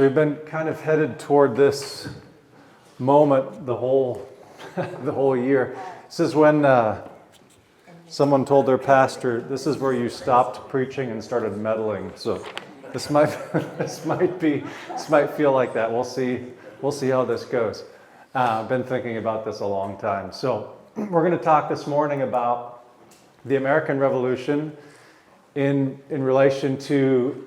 So we've been kind of headed toward this moment the whole the whole year. This is when someone told their pastor, "This is where you stopped preaching and started meddling." So this might feel like that. We'll see how this goes. I've been thinking about this a long time. So we're going to talk this morning about the American Revolution in relation to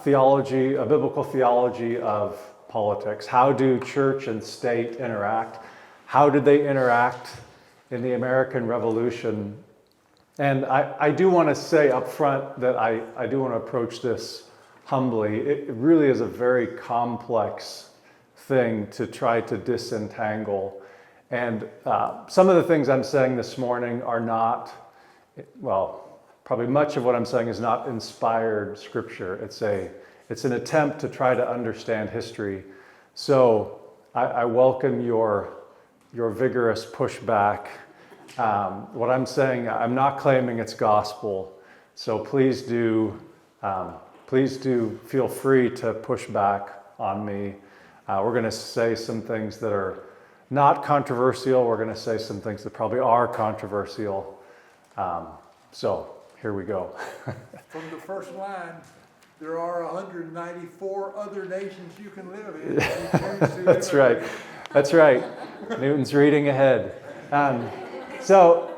theology, a biblical theology of politics. How do church and state interact? How did they interact in the American Revolution? And I do want to say up front that I do want to approach this humbly. It really is a very complex thing to try to disentangle. And some of the things I'm saying this morning are not, well, probably much of what I'm saying is not inspired scripture. It's an attempt to try to understand history. So I welcome your vigorous pushback. What I'm saying, I'm not claiming it's gospel. So please do feel free to push back on me. We're going to say some things that are not controversial. We're going to say some things that probably are controversial. So here we go. From the first line, there are 194 other nations you can live in. That's right. That's right. Newton's reading ahead. So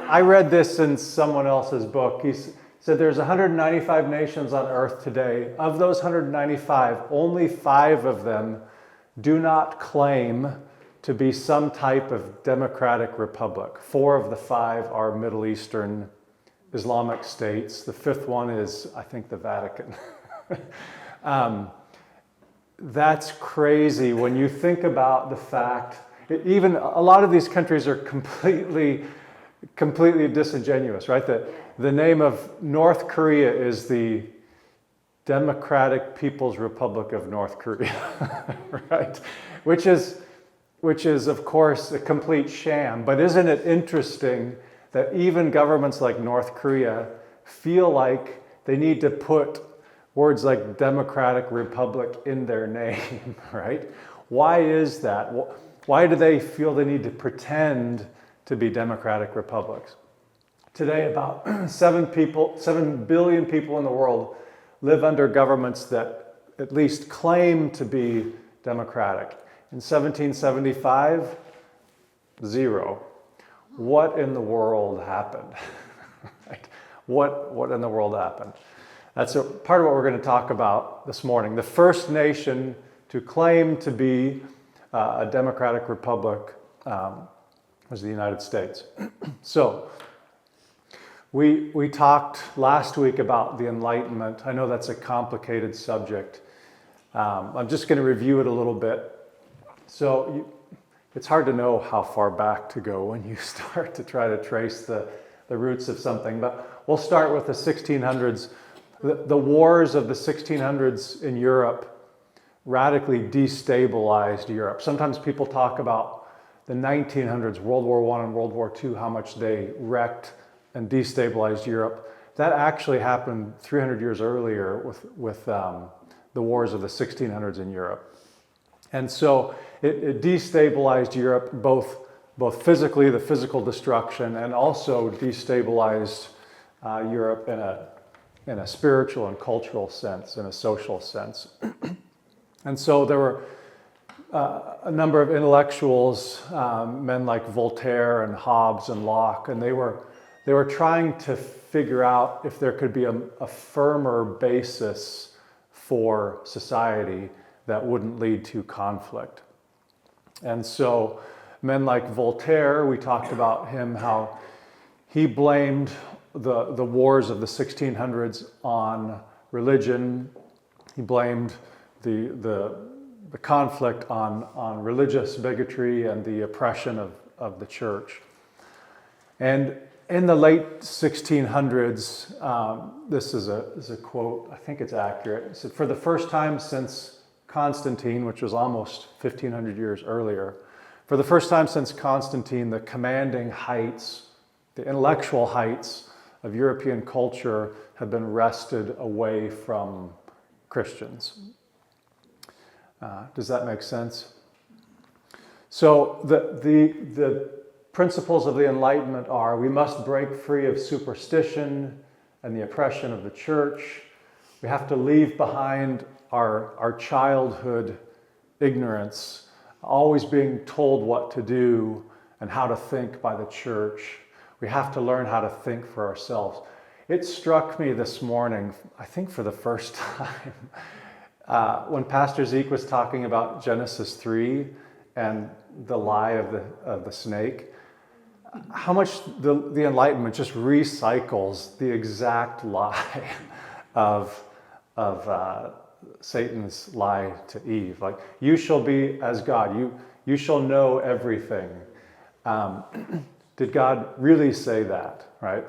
I read this in someone else's book. He said there's 195 nations on earth today. Of those 195, only 5 of them do not claim to be some type of democratic republic. 4 of the 5 are Middle Eastern Islamic states. The 5th one is, I think, the Vatican. That's crazy when you think about the fact, even a lot of these countries are completely disingenuous, right? The name of North Korea is the Democratic People's Republic of North Korea, right? Which is, of course, a complete sham. But isn't it interesting that even governments like North Korea feel like they need to put words like Democratic Republic in their name, right? Why is that? Why do they feel they need to pretend to be democratic republics? Today, about 7 billion people in the world live under governments that at least claim to be democratic. In 1775, 0. What in the world happened? Right? What in the world happened? That's part of what we're going to talk about this morning. The first nation to claim to be a democratic republic was the United States. So we talked last week about the Enlightenment. I know that's a complicated subject. I'm just going to review it a little bit. So it's hard to know how far back to go when you start to try to trace the roots of something. But we'll start with the 1600s. The wars of the 1600s in Europe radically destabilized Europe. Sometimes people talk about the 1900s, World War I and World War II, how much they wrecked and destabilized Europe. That actually happened 300 years earlier with the wars of the 1600s in Europe. And so it destabilized Europe, both physically, the physical destruction, and also destabilized Europe in a spiritual and cultural sense, in a social sense. And so there were a number of intellectuals, men like Voltaire and Hobbes and Locke, and they were trying to figure out if there could be a firmer basis for society that wouldn't lead to conflict. And so men like Voltaire, we talked about him, how he blamed the wars of the 1600s on religion. He blamed the conflict on religious bigotry and the oppression of the church. And in the late 1600s, this is a quote, I think it's accurate. It said, for the first time since Constantine, which was almost 1,500 years earlier, for the first time since Constantine, the commanding heights, the intellectual heights of European culture have been wrested away from Christians. Does that make sense? So the principles of the Enlightenment are: we must break free of superstition and the oppression of the church. We have to leave behind our childhood ignorance, always being told what to do and how to think by the church. We have to learn how to think for ourselves. It struck me this morning, I think for the first time, when Pastor Zeke was talking about Genesis 3 and the lie of the snake, how much the Enlightenment just recycles the exact lie of Satan's lie to Eve. Like, you shall be as God. You shall know everything. Did God really say that, right?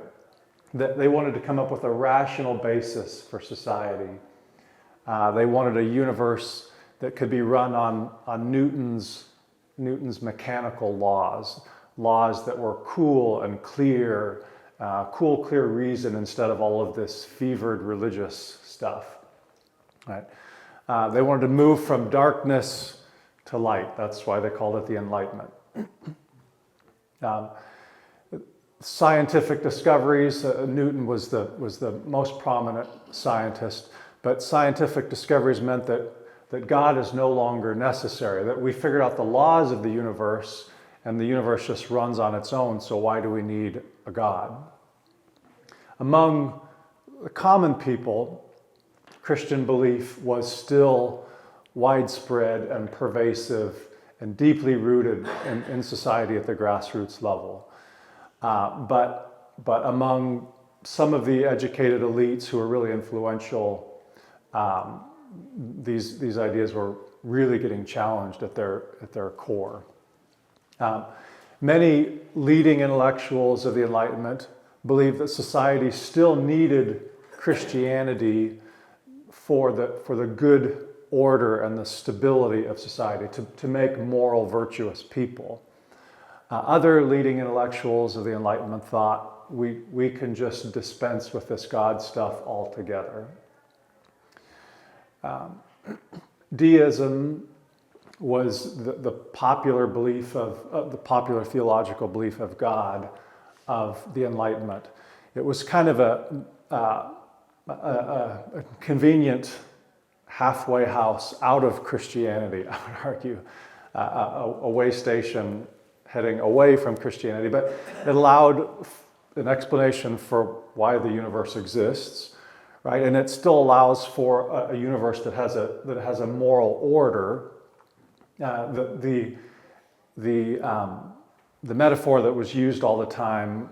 That they wanted to come up with a rational basis for society. They wanted a universe that could be run on Newton's mechanical laws that were cool and clear, clear reason instead of all of this fevered religious stuff. Right? They wanted to move from darkness to light. That's why they called it the Enlightenment. Scientific discoveries. Newton was the most prominent scientist, but scientific discoveries meant that God is no longer necessary. That we figured out the laws of the universe, and the universe just runs on its own. So why do we need a God? Among the common people, Christian belief was still widespread and pervasive and deeply rooted in society at the grassroots level. But among some of the educated elites who were really influential, these ideas were really getting challenged at their core. Many leading intellectuals of the Enlightenment believed that society still needed Christianity for the good order and the stability of society, to make moral, virtuous people. Other leading intellectuals of the Enlightenment thought we can just dispense with this God stuff altogether. Deism was the popular belief of the popular theological belief of God of the Enlightenment. It was kind of a convenient halfway house out of Christianity, I would argue, a way station heading away from Christianity, but it allowed an explanation for why the universe exists, right? And it still allows for a universe that has a moral order. The metaphor that was used all the time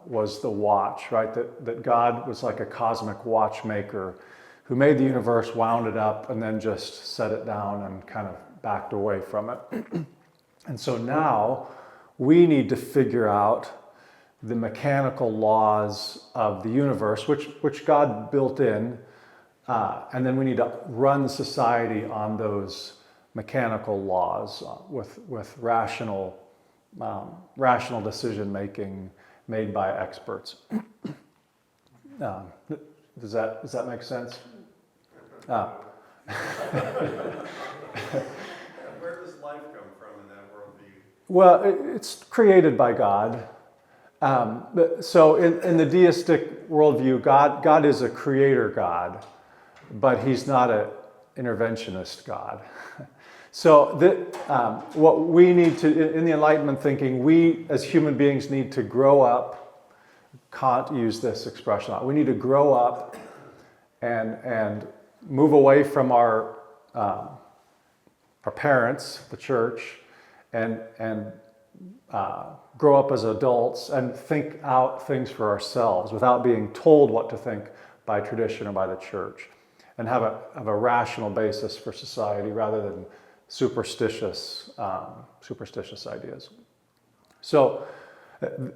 was the watch, right? That God was like a cosmic watchmaker who made the universe, wound it up, and then just set it down and kind of backed away from it. And so now we need to figure out the mechanical laws of the universe, which God built in, and then we need to run society on those mechanical laws with rational decision making made by experts. Does that make sense? Where does life come from in that worldview? Well, it's created by God. So in the deistic worldview, God is a creator God, but he's not an interventionist God. So what we need to, in the Enlightenment thinking, we as human beings need to grow up. Kant used this expression a lot. We need to grow up and move away from our parents, the church, and grow up as adults and think out things for ourselves without being told what to think by tradition or by the church, and have a rational basis for society rather than superstitious ideas. So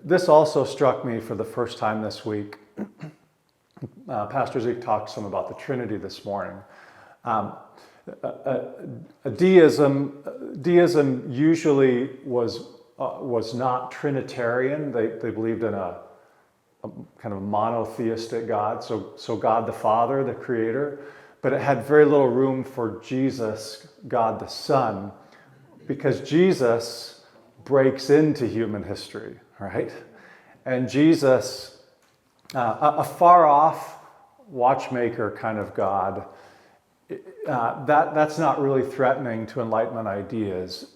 this also struck me for the first time this week. Pastor Zeke talked some about the Trinity this morning. Deism usually was not Trinitarian. They believed in a kind of monotheistic God. So God the Father, the Creator, but it had very little room for Jesus, God the Son, because Jesus breaks into human history, right? And Jesus, a far off watchmaker kind of God, that's not really threatening to Enlightenment ideas.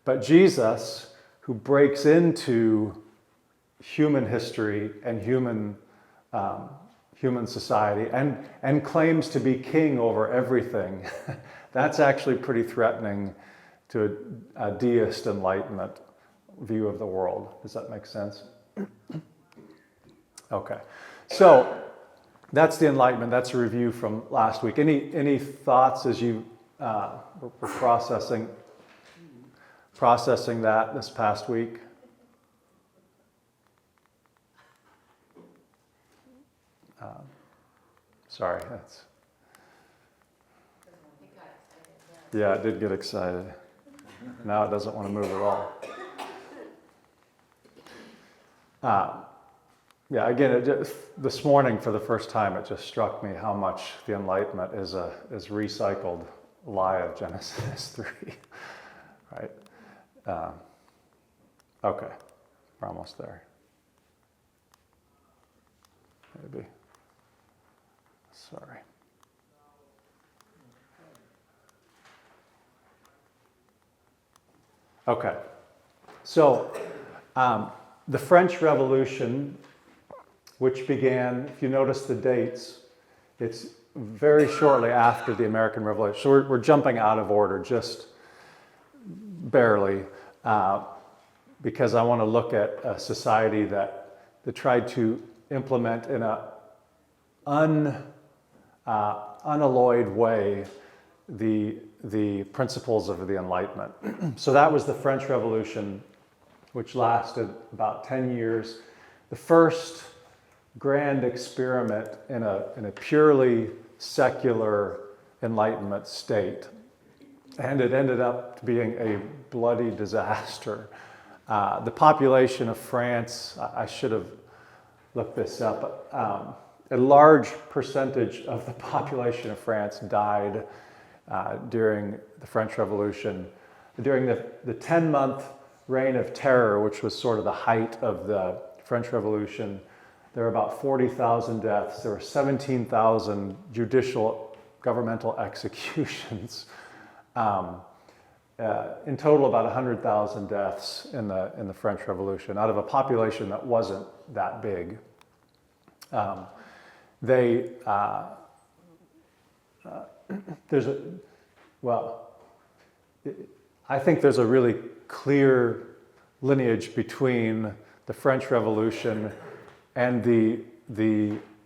But Jesus, who breaks into human history and human society and claims to be king over everything, that's actually pretty threatening to a deist Enlightenment view of the world. Does that make sense? Okay. So that's the Enlightenment. That's a review from last week. Any thoughts as you were processing that this past week? Sorry, that's. Yeah, it did get excited. Now it doesn't want to move at all. Yeah, again, this morning for the first time, it just struck me how much the Enlightenment is recycled lie of Genesis 3, right? Okay, we're almost there. Maybe. Sorry. Okay, so the French Revolution, which began, if you notice the dates, it's very shortly after the American Revolution. So we're jumping out of order just barely, because I want to look at a society that tried to implement in a unalloyed way the principles of the Enlightenment. So that was the French Revolution, which lasted about 10 years. The first grand experiment in a purely secular Enlightenment state. And it ended up being a bloody disaster. The population of France, I should have looked this up, a large percentage of the population of France died during the French Revolution. During the 10-month reign of terror, which was sort of the height of the French Revolution, there were about 40,000 deaths. There were 17,000 judicial governmental executions. In total, about 100,000 deaths in the French Revolution out of a population that wasn't that big. I think there's a really clear lineage between the French Revolution and the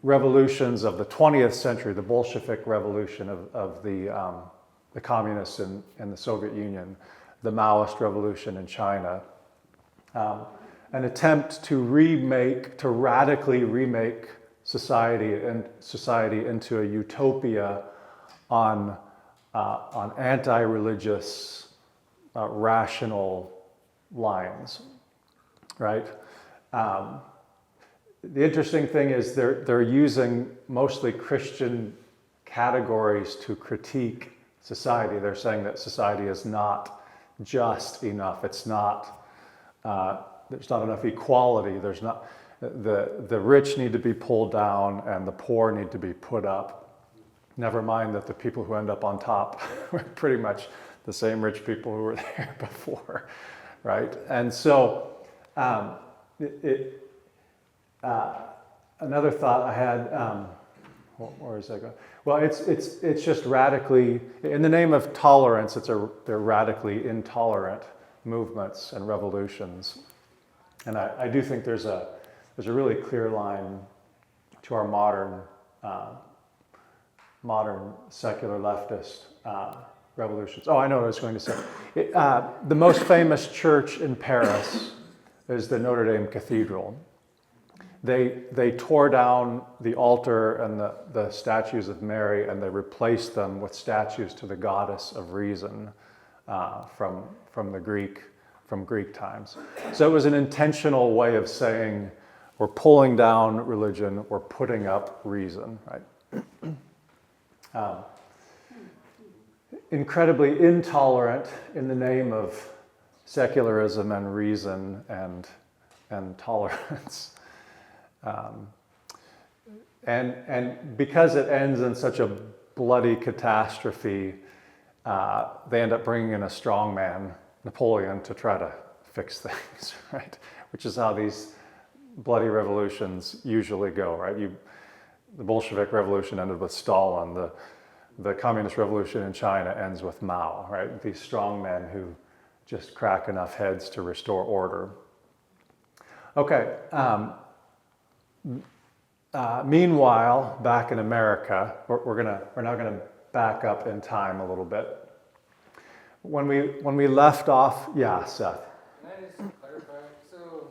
revolutions of the 20th century, the Bolshevik revolution of the communists in the Soviet Union, the Maoist revolution in China, an attempt to radically remake society into a utopia on anti-religious, rational lines, right? The interesting thing is they're using mostly Christian categories to critique society. They're saying that society is not just enough. It's not. There's not enough equality. There's not. The rich need to be pulled down and the poor need to be put up. Never mind that the people who end up on top were pretty much the same rich people who were there before, right? And so, another thought I had. Where is that going? Well, it's just radically, in the name of tolerance, they're radically intolerant movements and revolutions, and I do think there's a really clear line to our modern secular leftist revolutions. Oh, I know what I was going to say. The most famous church in Paris is the Notre Dame Cathedral. They tore down the altar and the statues of Mary, and they replaced them with statues to the goddess of reason from Greek times. So it was an intentional way of saying we're pulling down religion, we're putting up reason, right? um, incredibly intolerant in the name of secularism and reason and tolerance. And because it ends in such a bloody catastrophe, they end up bringing in a strongman, Napoleon, to try to fix things, right? Which is how these bloody revolutions usually go, right? The Bolshevik Revolution ended with Stalin. The Communist Revolution in China ends with Mao, right? These strongmen who just crack enough heads to restore order. Okay. Meanwhile, back in America, we're now gonna back up in time a little bit. When we left off, yeah, Seth. Can I just clarify? So,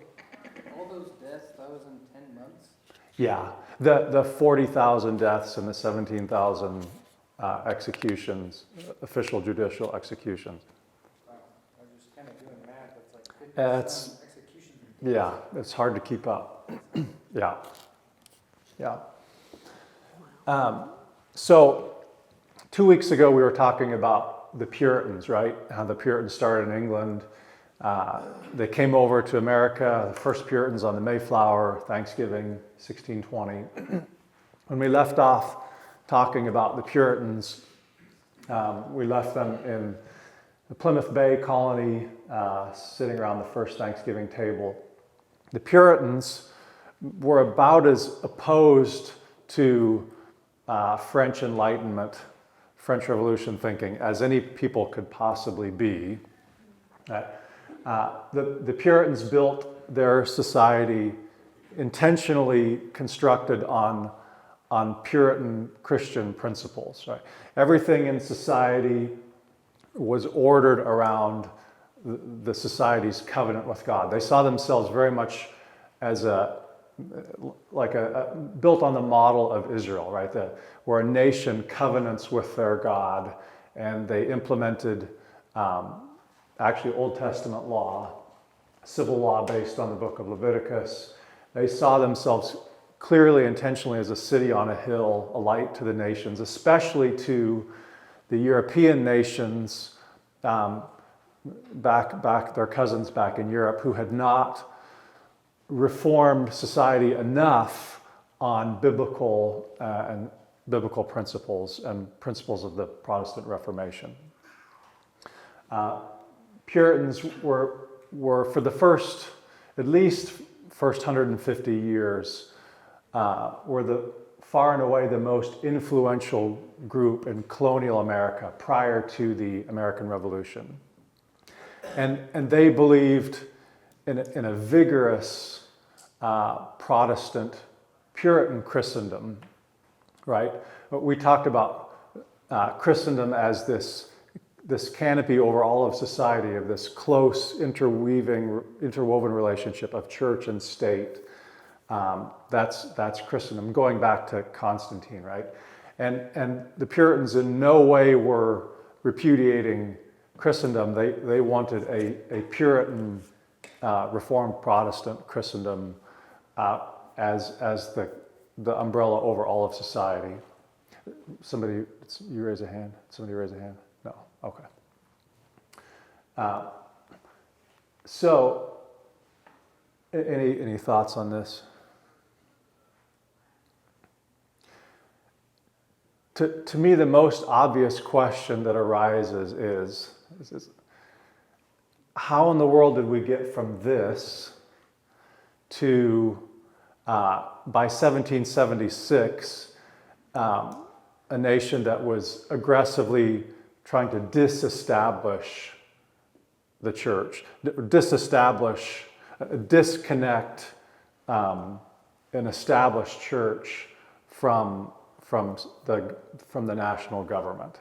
all those deaths, that was in 10 months? Yeah, the 40,000 deaths and the 17,000 executions, official judicial executions. Wow, I was just kind of doing math. It's like 50 It's- executions. Yeah, it's hard to keep up. Yeah. So 2 weeks ago we were talking about the Puritans, right? How the Puritans started in England. They came over to America, the first Puritans on the Mayflower, Thanksgiving, 1620. When we left off talking about the Puritans, we left them in the Plymouth Bay colony, sitting around the first Thanksgiving table. The Puritans were about as opposed to French Enlightenment, French Revolution thinking as any people could possibly be. The Puritans built their society intentionally constructed on Puritan Christian principles. Right? Everything in society was ordered around the society's covenant with God. They saw themselves very much as built on the model of Israel, right? Where a nation covenants with their God, and they implemented actually Old Testament law, civil law based on the book of Leviticus. They saw themselves clearly, intentionally as a city on a hill, a light to the nations, especially to the European nations, back their cousins back in Europe, who had not reformed society enough on biblical principles and principles of the Protestant Reformation. Puritans were for the first 150 years, were far and away the most influential group in colonial America prior to the American Revolution. And they believed in a vigorous Protestant Puritan Christendom, right? We talked about Christendom as this canopy over all of society, of this close interwoven relationship of church and state. That's Christendom, going back to Constantine, right? And the Puritans in no way were repudiating Christendom. They wanted a Puritan, Reformed Protestant Christendom as the umbrella over all of society. Somebody, you raise a hand? Somebody raise a hand? No? Okay. So, any thoughts on this? To me, the most obvious question that arises is how in the world did we get from this to, by 1776, a nation that was aggressively trying to disestablish the church, disconnect an established church from the national government.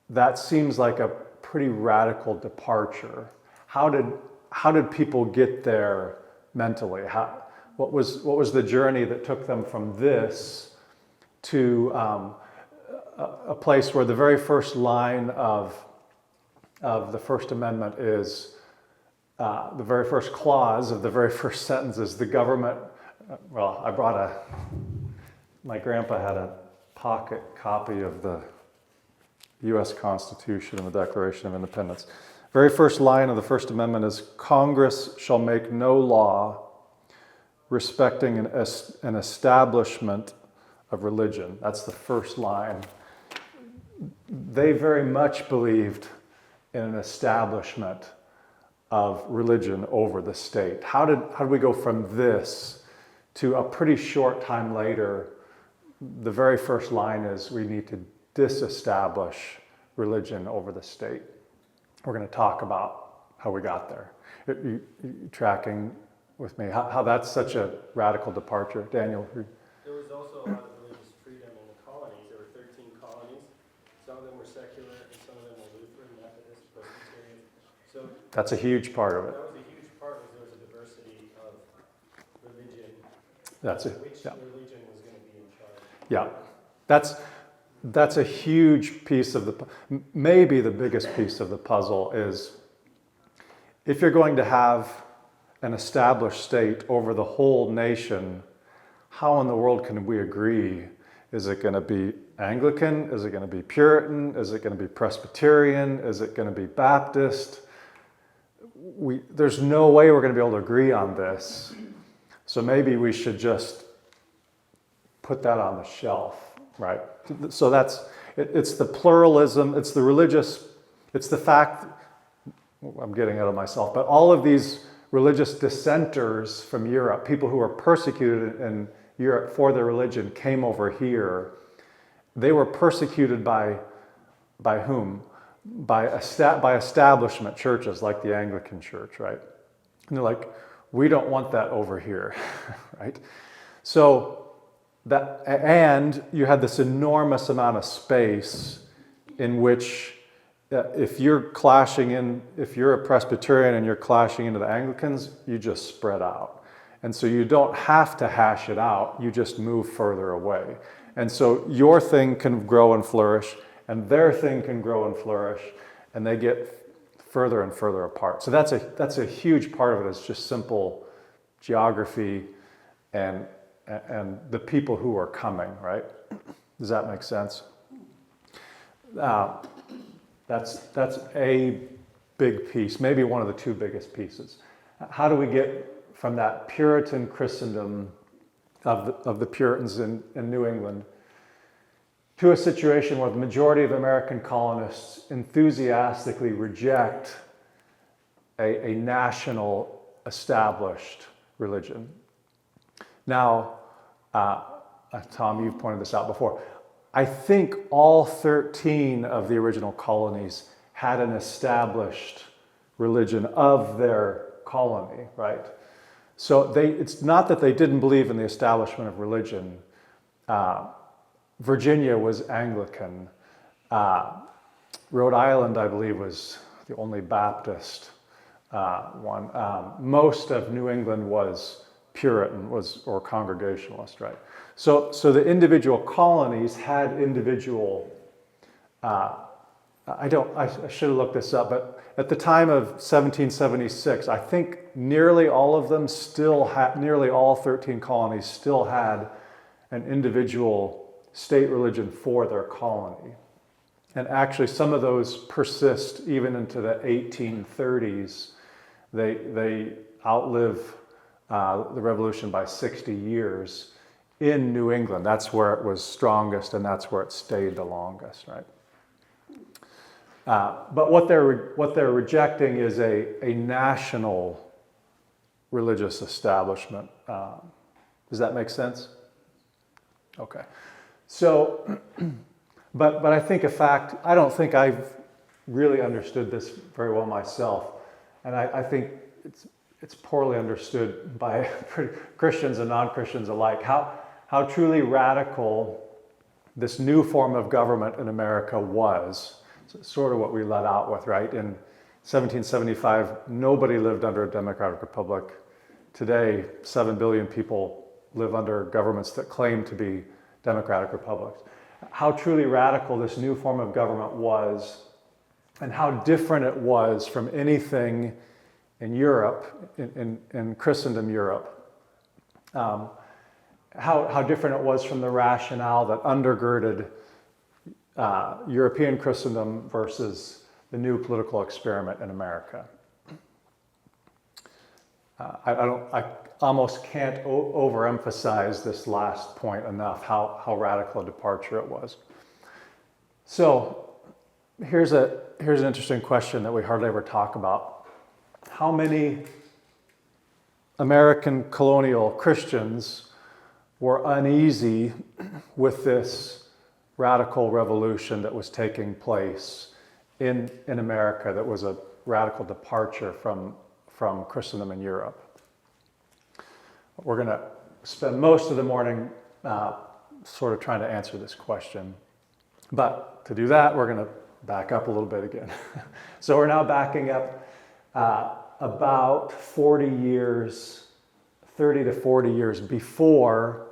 That seems like a pretty radical departure. How did people get there mentally? What was the journey that took them from this to a place where the very first line of the First Amendment is, the very first clause of the very first sentence is the government, my grandpa had a pocket copy of the U.S. Constitution and the Declaration of Independence. Very first line of the First Amendment is, Congress shall make no law respecting an establishment of religion. That's the first line. They very much believed in an establishment of religion over the state. How did we go from this to a pretty short time later? The very first line is, we need to disestablish religion over the state. We're going to talk about how we got there. You tracking with me? How that's such a radical departure, Daniel? There was also a lot of religious freedom in the colonies. There were 13 colonies. Some of them were secular, and some of them were Lutheran, Methodist, Presbyterian. So that's a huge part of it. that was a huge part, was there was a diversity of religion. That's it. Which Yeah. religion was going to be in charge. Yeah, that's a huge piece of maybe the biggest piece of the puzzle is, if you're going to have an established state over the whole nation, how in the world can we agree? Is it going to be Anglican? Is it going to be Puritan? Is it going to be Presbyterian? Is it going to be Baptist? There's no way we're going to be able to agree on this. So maybe we should just put that on the shelf, right? So it's the pluralism, it's the religious, it's the fact, I'm getting out of myself, but all of these religious dissenters from Europe, people who were persecuted in Europe for their religion, came over here. They were persecuted by whom? By establishment churches like the Anglican Church, right? And they're like, we don't want that over here, right? So and you had this enormous amount of space in which, if you're a Presbyterian and you're clashing into the Anglicans, you just spread out. And so you don't have to hash it out, you just move further away. And so your thing can grow and flourish, and their thing can grow and flourish, and they get further and further apart. So that's a huge part of it, is just simple geography and the people who are coming, right? Does that make sense? That's a big piece, maybe one of the two biggest pieces. How do we get from that Puritan Christendom of the Puritans in New England to a situation where the majority of American colonists enthusiastically reject a national established religion? Now, Tom, you've pointed this out before. I think all 13 of the original colonies had an established religion of their colony, right? So it's not that they didn't believe in the establishment of religion. Virginia was Anglican. Rhode Island, I believe, was the only Baptist one. Most of New England was Puritan, or Congregationalist, right? So the individual colonies had individual. I should have looked this up, but at the time of 1776, I think nearly all of them nearly all 13 colonies still had an individual state religion for their colony. And actually some of those persist even into the 1830s. They outlive the Revolution by 60 years in New England. That's where it was strongest, and that's where it stayed the longest, right? But what they're rejecting is a national religious establishment. Does that make sense? Okay. So, but I think I don't think I've really understood this very well myself, and I think it's poorly understood by Christians and non-Christians alike, how truly radical this new form of government in America was. It's sort of what we let out with, right? In 1775, nobody lived under a democratic republic. Today, 7 billion people live under governments that claim to be democratic republics. How truly radical this new form of government was, and how different it was from anything in Europe, in Christendom Europe. how different it was from the rationale that undergirded European Christendom versus the new political experiment in America. I almost can't overemphasize this last point enough, how radical a departure it was. So here's an interesting question that we hardly ever talk about. How many American colonial Christians were uneasy with this radical revolution that was taking place in America, that was a radical departure from Christendom in Europe? We're going to spend most of the morning sort of trying to answer this question. But to do that, we're going to back up a little bit again. So we're now backing up about 30 to 40 years before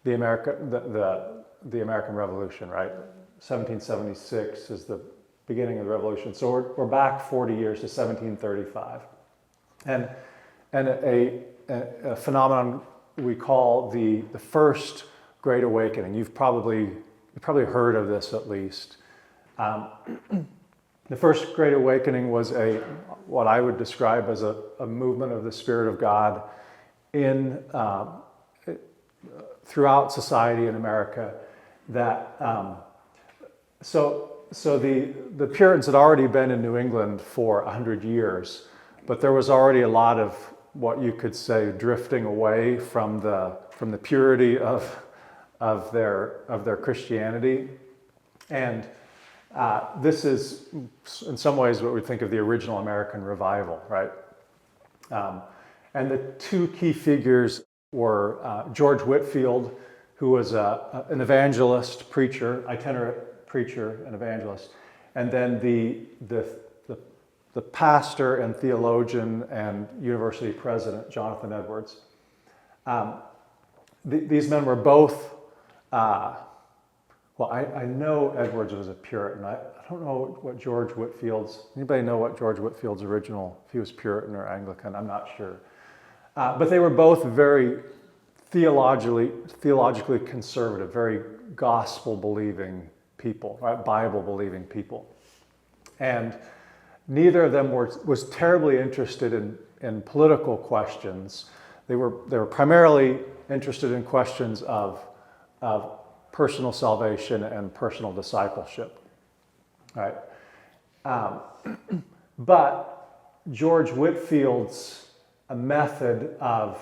the American Revolution, right? 1776 is the beginning of the Revolution. So we're back 40 years to 1735. And a phenomenon we call the First Great Awakening. You've probably heard of this at least. The First Great Awakening was what I would describe as a movement of the Spirit of God throughout society in America. So the Puritans had already been in New England for 100 years, but there was already a lot of what you could say drifting away from the purity of their Christianity, and this is in some ways what we think of the original American revival, right? And the two key figures were George Whitefield, who was an evangelist, preacher, itinerant preacher and evangelist, and then the pastor and theologian and university president, Jonathan Edwards. These men were both, I know Edwards was a Puritan. I don't know what anybody know what George Whitefield's original, if he was Puritan or Anglican, I'm not sure. But they were both very theologically conservative, very gospel-believing people, right? Bible-believing people. And neither of them was terribly interested in political questions. They were primarily interested in questions of personal salvation and personal discipleship, right? But George Whitefield's method of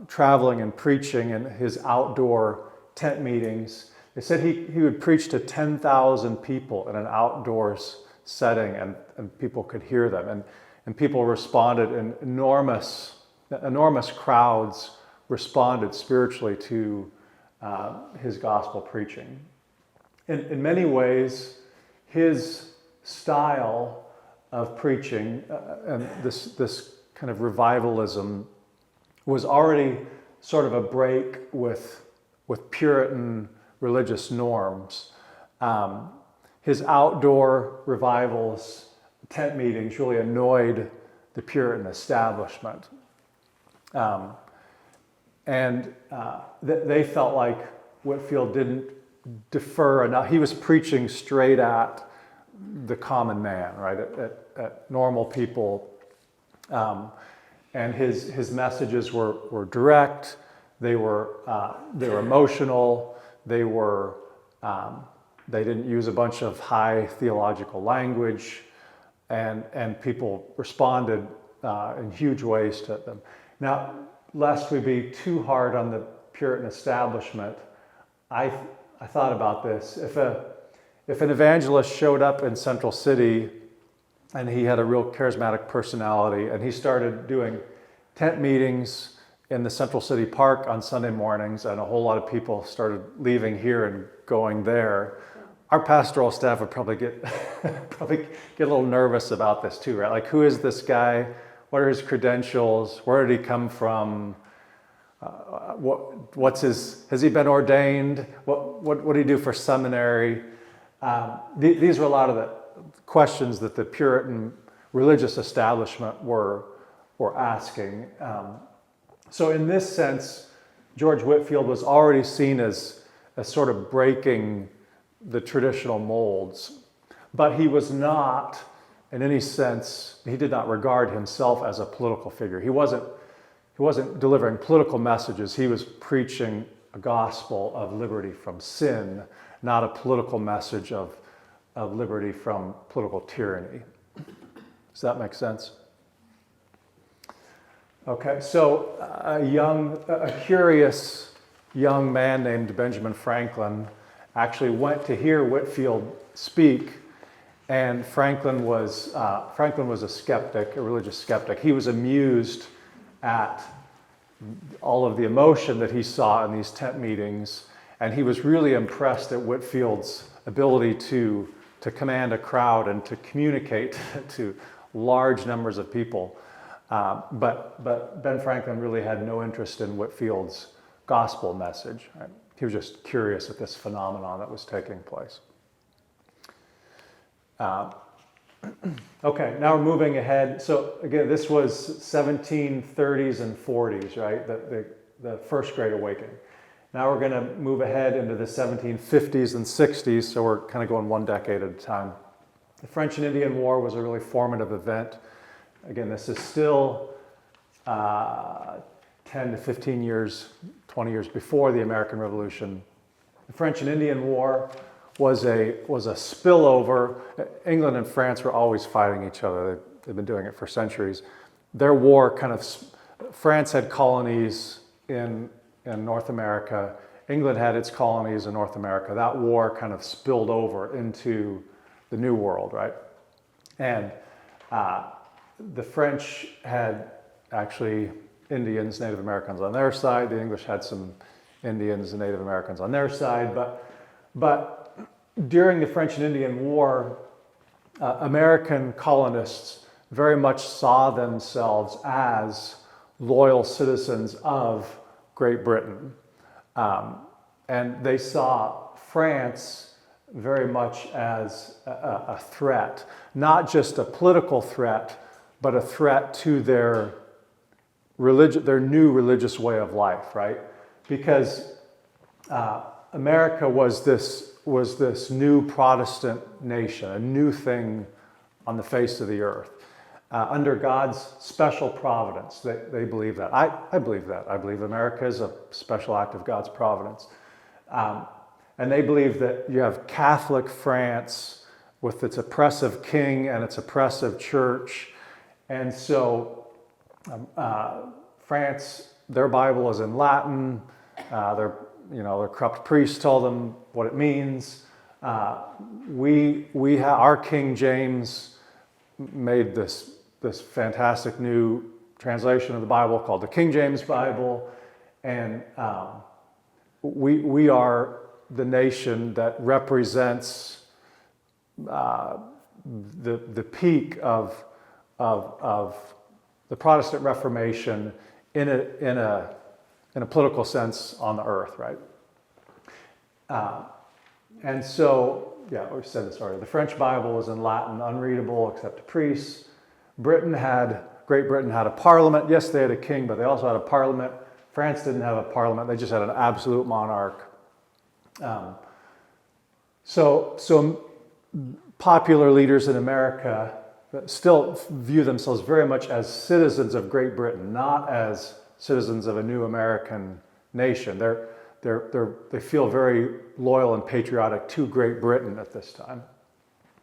traveling and preaching and his outdoor tent meetings, they said he would preach to 10,000 people in an outdoors setting, and people could hear them, and people responded, and enormous crowds responded spiritually to his gospel preaching. In many ways, his style of preaching and this kind of revivalism was already sort of a break with Puritan religious norms. His outdoor revivals, tent meetings, really annoyed the Puritan establishment. And they felt like Whitefield didn't defer enough. He was preaching straight at the common man, right, at normal people. And his messages were direct. They were emotional. They didn't use a bunch of high theological language, and people responded in huge ways to them. Now, lest we be too hard on the Puritan establishment, I thought about this. If an evangelist showed up in Central City and he had a real charismatic personality and he started doing tent meetings in the Central City Park on Sunday mornings, and a whole lot of people started leaving here and going there, our pastoral staff would probably get a little nervous about this too, right? Like, who is this guy? What are his credentials? Where did he come from? Has he been ordained? What did he do for seminary? These were a lot of the questions that the Puritan religious establishment were asking. So in this sense, George Whitefield was already seen as sort of breaking the traditional molds, but he was not, in any sense, he did not regard himself as a political figure. He wasn't delivering political messages. He was preaching a gospel of liberty from sin, not a political message of liberty from political tyranny. Does that make sense? Okay, so a curious young man named Benjamin Franklin actually went to hear Whitefield speak, and Franklin was a skeptic, a religious skeptic. He was amused at all of the emotion that he saw in these tent meetings, and he was really impressed at Whitefield's ability to command a crowd and to communicate to large numbers of people. But Ben Franklin really had no interest in Whitefield's gospel message. Right? He was just curious at this phenomenon that was taking place. Okay, now we're moving ahead. So again, this was 1730s and 40s, right? The First Great Awakening. Now we're going to move ahead into the 1750s and 60s, so we're kind of going one decade at a time. The French and Indian War was a really formative event. Again, this is still 10 to 15 years, 20 years before the American Revolution. The French and Indian War was a spillover. England and France were always fighting each other. They've been doing it for centuries. Their war France had colonies in North America. England had its colonies in North America. That war kind of spilled over into the New World, right? And the French had actually Indians, Native Americans on their side. The English had some Indians and Native Americans on their side. But during the French and Indian War, American colonists very much saw themselves as loyal citizens of Great Britain. And they saw France very much as a threat, not just a political threat, but a threat to their new religious way of life, right? Because America was this new Protestant nation, a new thing on the face of the earth, under God's special providence. They believe that. I believe that. I believe America is a special act of God's providence. And they believe that you have Catholic France with its oppressive king and its oppressive church. And so France, their Bible is in Latin. Their corrupt priests tell them what it means. Our King James made this fantastic new translation of the Bible called the King James Bible, and we are the nation that represents the peak of the Protestant Reformation in a political sense on the earth, right? And so, we said this already. The French Bible was in Latin, unreadable except to priests. Great Britain had a parliament. Yes, they had a king, but they also had a parliament. France didn't have a parliament. They just had an absolute monarch. So popular leaders in America still view themselves very much as citizens of Great Britain, not as citizens of a new American nation. They feel very loyal and patriotic to Great Britain at this time.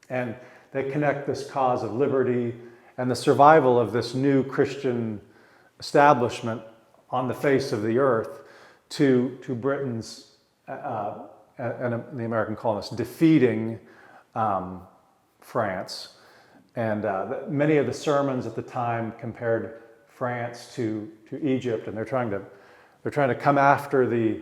And they connect this cause of liberty and the survival of this new Christian establishment on the face of the earth to Britain's and the American colonists defeating France. And many of the sermons at the time compared France to Egypt, and they're trying to come after the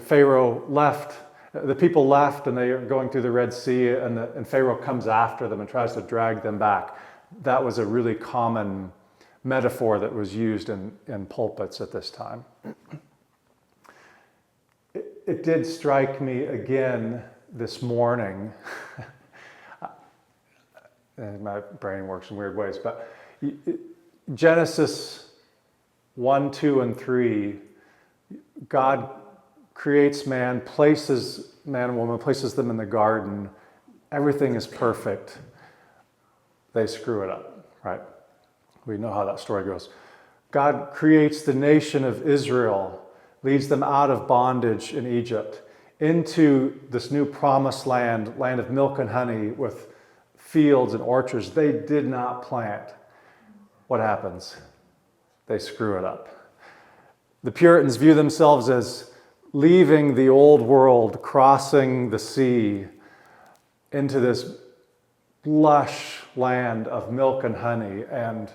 Pharaoh left. The people left, and they are going through the Red Sea, and Pharaoh comes after them and tries to drag them back. That was a really common metaphor that was used in pulpits at this time. It did strike me again this morning. My brain works in weird ways, but Genesis 1, 2, and 3, God creates man, places man and woman, places them in the garden. Everything is perfect. They screw it up, right? We know how that story goes. God creates the nation of Israel, leads them out of bondage in Egypt into this new promised land, land of milk and honey with fields and orchards they did not plant. What happens? They screw it up. The Puritans view themselves as leaving the old world, crossing the sea into this lush land of milk and honey and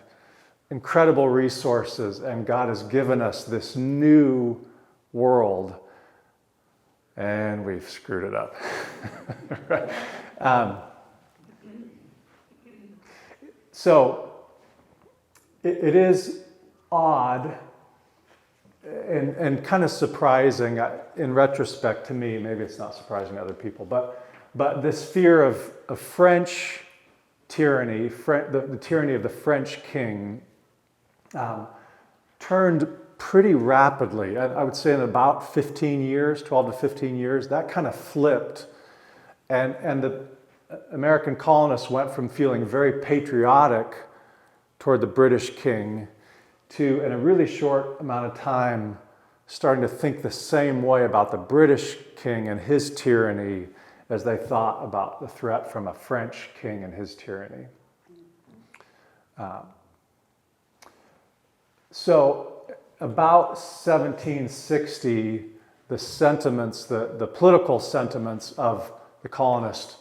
incredible resources, and God has given us this new world, and we've screwed it up. Right? So it is odd and kind of surprising in retrospect to me. Maybe it's not surprising to other people, but this fear of French tyranny, the tyranny of the French king, turned pretty rapidly. I would say in about 15 years, 12 to 15 years, that kind of flipped. And the American colonists went from feeling very patriotic toward the British king to, in a really short amount of time, starting to think the same way about the British king and his tyranny as they thought about the threat from a French king and his tyranny. So about 1760, the sentiments, the political sentiments of the colonists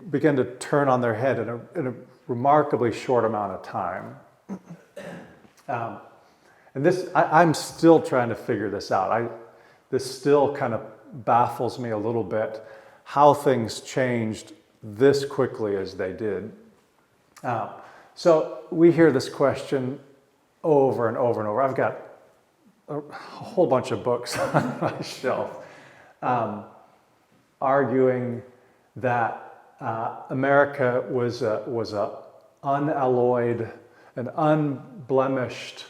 began to turn on their head in a remarkably short amount of time. And this, I'm still trying to figure this out. This still kind of baffles me a little bit, how things changed this quickly as they did. So we hear this question over and over and over. I've got a whole bunch of books on my shelf arguing that America was a unalloyed, an unblemished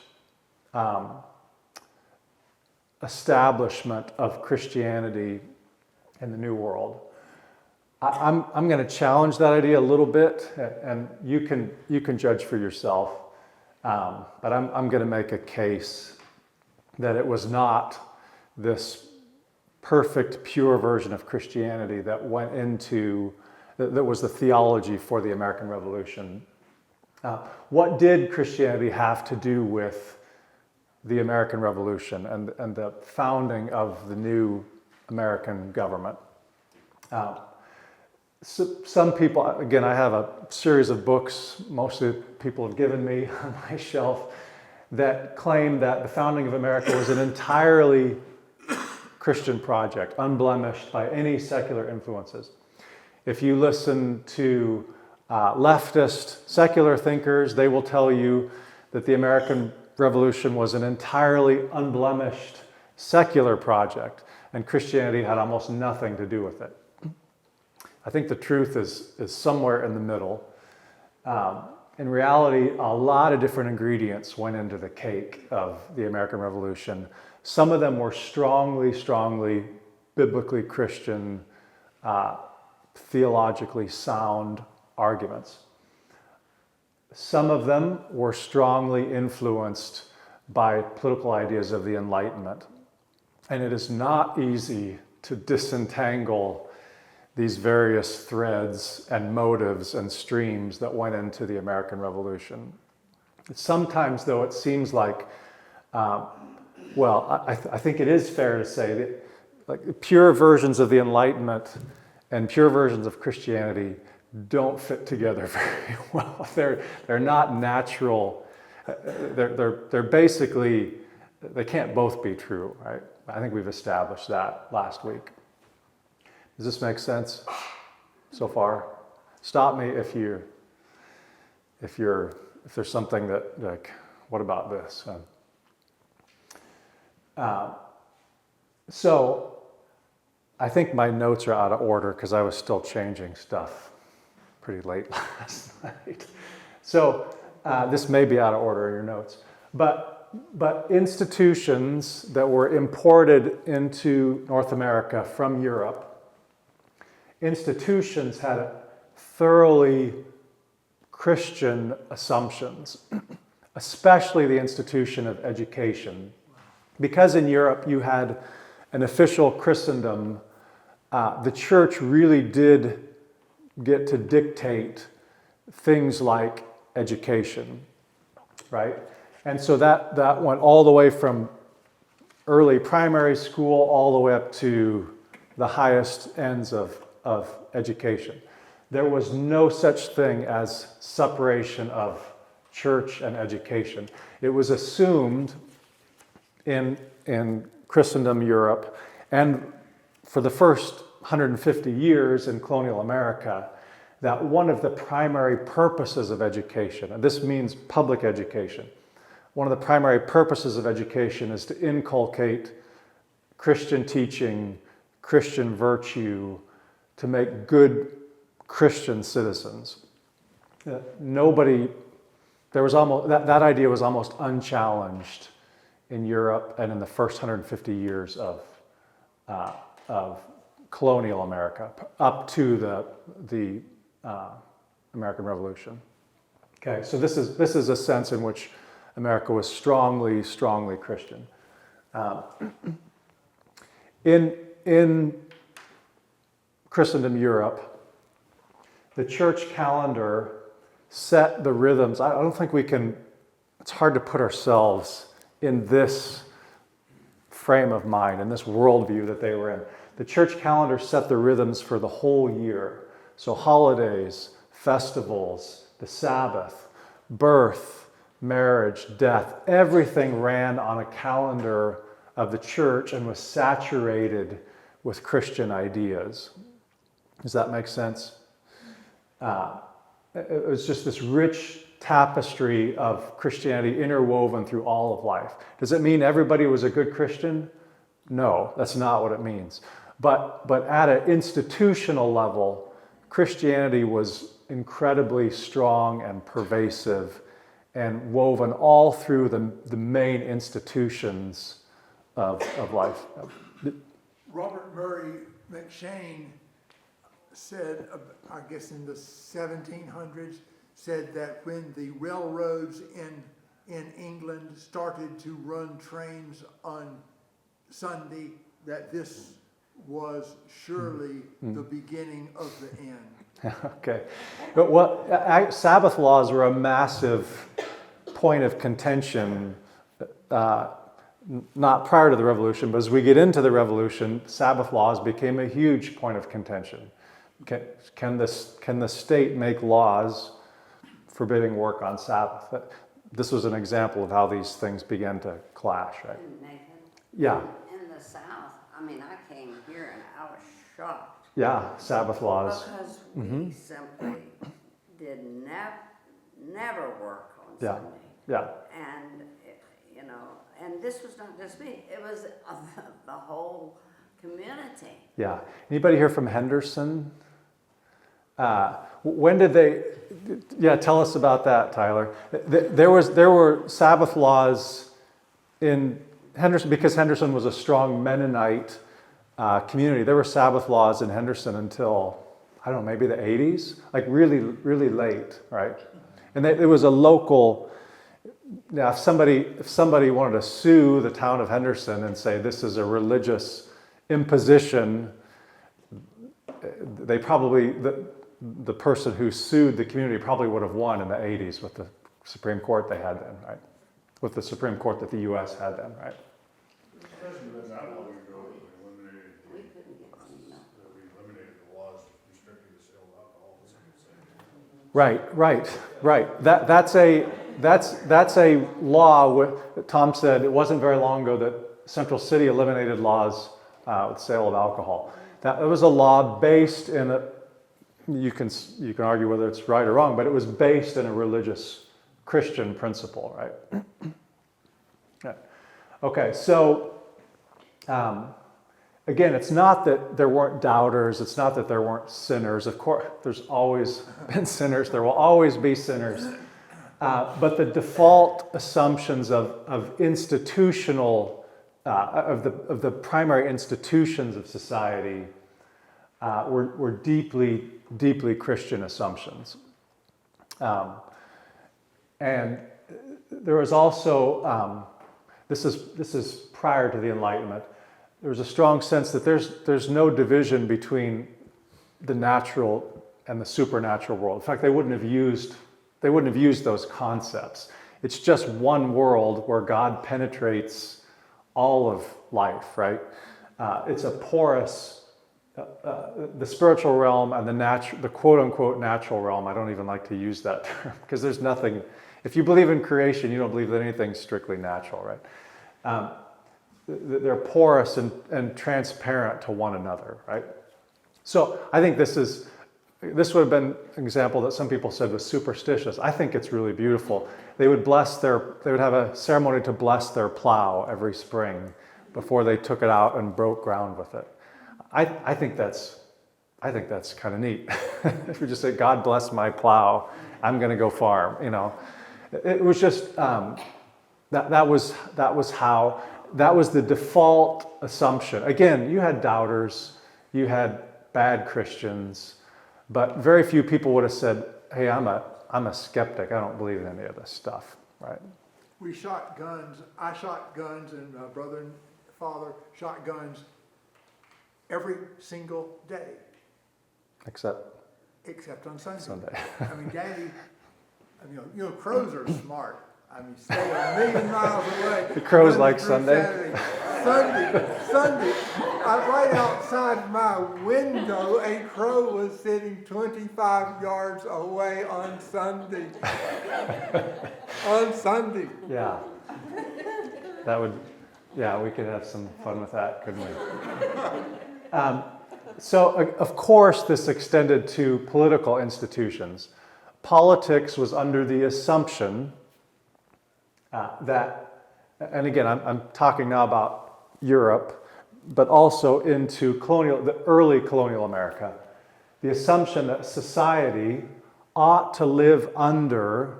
establishment of Christianity in the New World. I'm going to challenge that idea a little bit, and you can judge for yourself. But I'm going to make a case that it was not this perfect, pure version of Christianity that went into, that was the theology for the American Revolution. What did Christianity have to do with the American Revolution and the founding of the new American government? So some people, again, I have a series of books, mostly people have given me on my shelf, that claim that the founding of America was an entirely Christian project, unblemished by any secular influences. If you listen to leftist, secular thinkers, they will tell you that the American Revolution was an entirely unblemished secular project, and Christianity had almost nothing to do with it. I think the truth is somewhere in the middle. In reality, a lot of different ingredients went into the cake of the American Revolution. Some of them were strongly biblically Christian, theologically sound arguments. Some of them were strongly influenced by political ideas of the Enlightenment. And it is not easy to disentangle these various threads and motives and streams that went into the American Revolution. Sometimes, though, it seems like, I think it is fair to say that like pure versions of the Enlightenment and pure versions of Christianity don't fit together very well. They're not natural. They're basically, they can't both be true, right? I think we've established that last week. Does this make sense so far? Stop me if there's something that, like, what about this? So I think my notes are out of order because I was still changing stuff pretty late last night. So this may be out of order in your notes. But but institutions that were imported into North America from Europe, institutions had thoroughly Christian assumptions, especially the institution of education. Because in Europe you had an official Christendom, the church really did get to dictate things like education, right? And so that went all the way from early primary school all the way up to the highest ends of education. There was no such thing as separation of church and education. It was assumed in Christendom Europe, and for the first 150 years in colonial America, that one of the primary purposes of education, and this means public education, one of the primary purposes of education is to inculcate Christian teaching, Christian virtue, to make good Christian citizens. That idea was almost unchallenged in Europe and in the first 150 years of colonial America, up to the American Revolution. Okay, so this is a sense in which America was strongly Christian. In Christendom Europe, the church calendar set the rhythms. I don't think we can, it's hard to put ourselves in this frame of mind, in this worldview that they were in. The church calendar set the rhythms for the whole year. So holidays, festivals, the Sabbath, birth, marriage, death, everything ran on a calendar of the church and was saturated with Christian ideas. Does that make sense? It was just this rich tapestry of Christianity interwoven through all of life. Does it mean everybody was a good Christian? No, that's not what it means. But at an institutional level, Christianity was incredibly strong and pervasive and woven all through the main institutions of life. Robert Murray McShane said, I guess in the 1700s, said that when the railroads in England started to run trains on Sunday, that this was surely the beginning of the end. Okay. But Sabbath laws were a massive point of contention, not prior to the Revolution, but as we get into the Revolution, Sabbath laws became a huge point of contention. Can the state make laws forbidding work on Sabbath? This was an example of how these things began to clash, right? Nathan, Yeah. in the South, I mean, I came here and I was shocked. Yeah, Sabbath laws. Because we simply did never work on Yeah. Sunday. Yeah. And, and this was not just me, it was the whole community. Yeah. Anybody here from Henderson? When did they? Yeah, tell us about that, Tyler. There were Sabbath laws in Henderson because Henderson was a strong Mennonite community. There were Sabbath laws in Henderson until, I don't know, maybe the 80s, like really, really late, right? And it was a local. Now, if somebody wanted to sue the town of Henderson and say this is a religious imposition, they probably the person who sued the community probably would have won in the 80s with the Supreme Court they had then, right? With the Supreme Court that the U.S. had then, right? Especially not long ago, We couldn't get them, no. we eliminated the laws restricting the sale of alcohol. Right. That's a law. Tom said it wasn't very long ago that Central City eliminated laws with sale of alcohol. That was a law based in a. You can argue whether it's right or wrong, but it was based in a religious Christian principle, right? Yeah. Okay, so again, it's not that there weren't doubters. It's not that there weren't sinners. Of course, there's always been sinners. There will always be sinners. But the default assumptions of institutional, of the primary institutions of society were deeply, deeply Christian assumptions. And there was also, this is prior to the Enlightenment, there was a strong sense that there's no division between the natural and the supernatural world. In fact, they wouldn't have used those concepts. It's just one world where God penetrates all of life, right? It's a porous, the spiritual realm and the quote-unquote natural realm. I don't even like to use that term because there's nothing. If you believe in creation, you don't believe that anything's strictly natural, right? They're porous and transparent to one another, right? So I think this would have been an example that some people said was superstitious. I think it's really beautiful. They would have a ceremony to bless their plow every spring before they took it out and broke ground with it. I think that's kind of neat. If you just say, God bless my plow, I'm going to go farm, you know. It was just, that was the default assumption. Again, you had doubters, you had bad Christians, but very few people would have said, hey, I'm a skeptic, I don't believe in any of this stuff, right? We shot guns, I shot guns, and my brother and father shot guns every single day, Except on Sunday. Sunday. I mean, Daddy, you know, crows are smart. I mean, stay a million miles away. The crows Monday like through Sunday? Sunday, right outside my window, a crow was sitting 25 yards away on Sunday. On Sunday. Yeah. We could have some fun with that, couldn't we? So, of course, this extended to political institutions. Politics was under the assumption that, and again, I'm talking now about Europe, but also into the early colonial America, the assumption that society ought to live under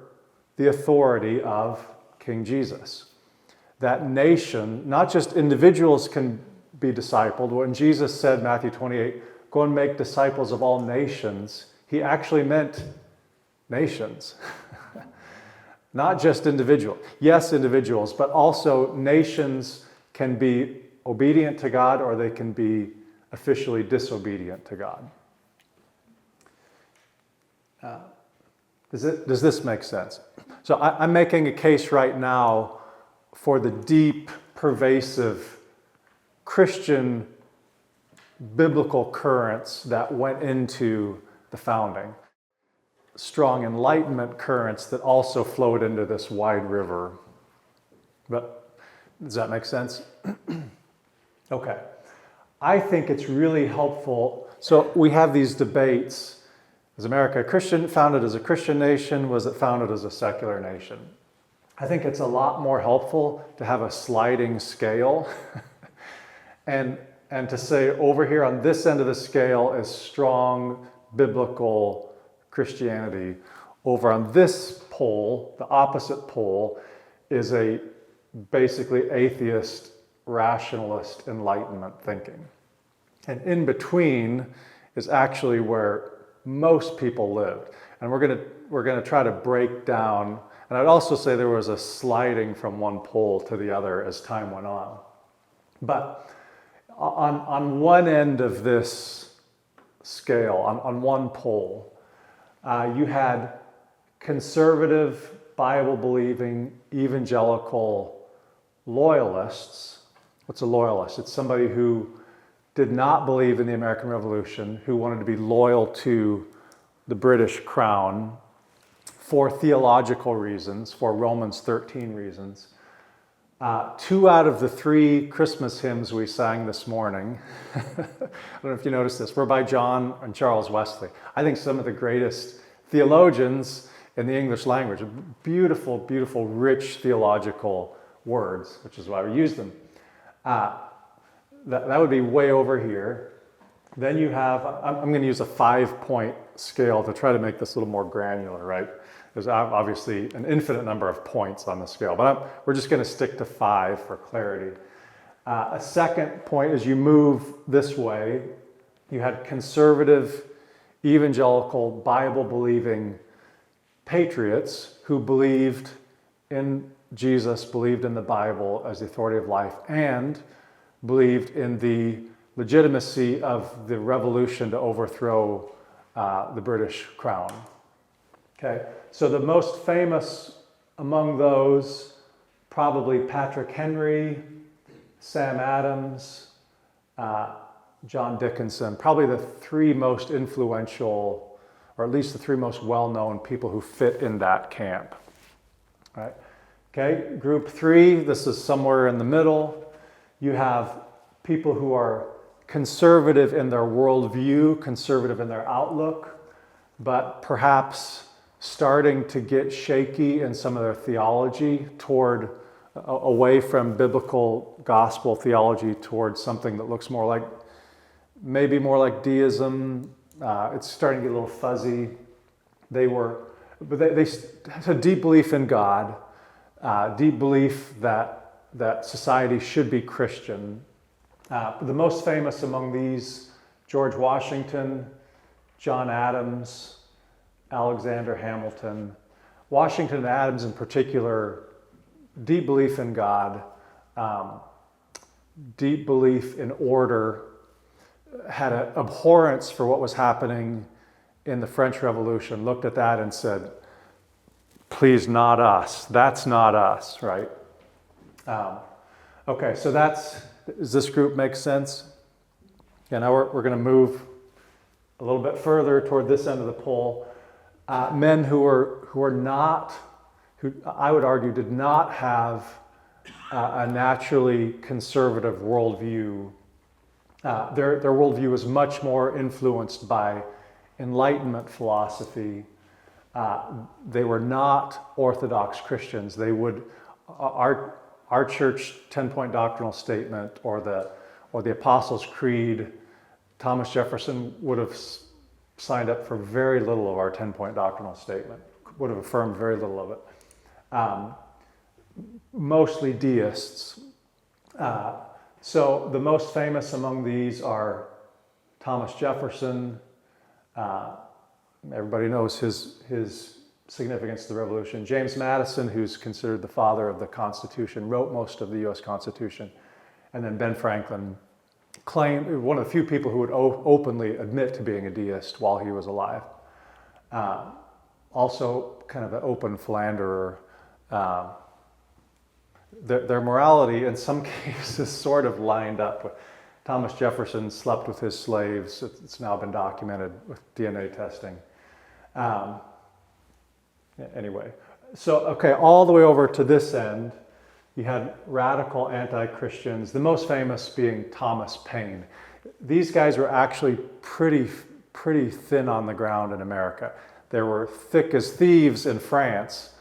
the authority of King Jesus. That nation, not just individuals can be discipled. When Jesus said, Matthew 28, go and make disciples of all nations, he actually meant nations. Not just individuals. Yes, individuals, but also nations can be obedient to God or they can be officially disobedient to God. Does this make sense? So I'm making a case right now for the deep, pervasive Christian biblical currents that went into the founding. Strong Enlightenment currents that also flowed into this wide river. But does that make sense? Okay. I think it's really helpful. So we have these debates. Is America founded as a Christian nation? Was it founded as a secular nation? I think it's a lot more helpful to have a sliding scale and to say over here on this end of the scale is strong biblical Christianity. Over on this pole, the opposite pole, is a basically atheist, rationalist Enlightenment thinking. And in between is actually where most people lived. And we're gonna try to break down, and I'd also say there was a sliding from one pole to the other as time went on. But on one end of this scale, on one pole, you had conservative, Bible-believing, evangelical loyalists. What's a loyalist? It's somebody who did not believe in the American Revolution, who wanted to be loyal to the British crown for theological reasons, for Romans 13 reasons. 2 out of the 3 Christmas hymns we sang this morning, I don't know if you noticed this, were by John and Charles Wesley. I think some of the greatest theologians in the English language. Beautiful, beautiful, rich theological words, which is why we use them. That would be way over here. Then you have, I'm going to use a 5-point scale to try to make this a little more granular, right? There's obviously an infinite number of points on the scale, but we're just going to stick to 5 for clarity. A second point, as you move this way, you had conservative, evangelical, Bible-believing patriots who believed in Jesus, believed in the Bible as the authority of life, and believed in the legitimacy of the revolution to overthrow the British crown. Okay, so the most famous among those, probably Patrick Henry, Sam Adams, John Dickinson, probably the 3 most influential, or at least the 3 most well-known people who fit in that camp. All right. Okay, group 3, this is somewhere in the middle. You have people who are conservative in their worldview, conservative in their outlook, but perhaps starting to get shaky in some of their theology toward away from biblical gospel theology towards something that looks more like, maybe more like deism. It's starting to get a little fuzzy. They had a deep belief in God, deep belief that society should be Christian. The most famous among these, George Washington, John Adams, Alexander Hamilton. Washington and Adams in particular, deep belief in God, deep belief in order, had an abhorrence for what was happening in the French Revolution, looked at that and said, please, not us. That's not us, right? Okay, so does this group make sense? Yeah, now we're going to move a little bit further toward this end of the poll. Men who I would argue did not have a naturally conservative worldview. Their worldview was much more influenced by Enlightenment philosophy. They were not Orthodox Christians. They would, our church 10-point doctrinal statement or the Apostles' Creed, Thomas Jefferson would have signed up for very little of our 10-point doctrinal statement, would have affirmed very little of it. Mostly deists. So the most famous among these are Thomas Jefferson. Everybody knows his significance to the Revolution. James Madison, who's considered the father of the Constitution, wrote most of the U.S. Constitution. And then Ben Franklin, one of the few people who would openly admit to being a deist while he was alive. Also kind of an open philanderer. Their morality in some cases sort of lined up with Thomas Jefferson slept with his slaves. It's now been documented with DNA testing. Anyway, so okay, all the way over to this end, you had radical anti-Christians, the most famous being Thomas Paine. These guys were actually pretty thin on the ground in America. They were thick as thieves in France.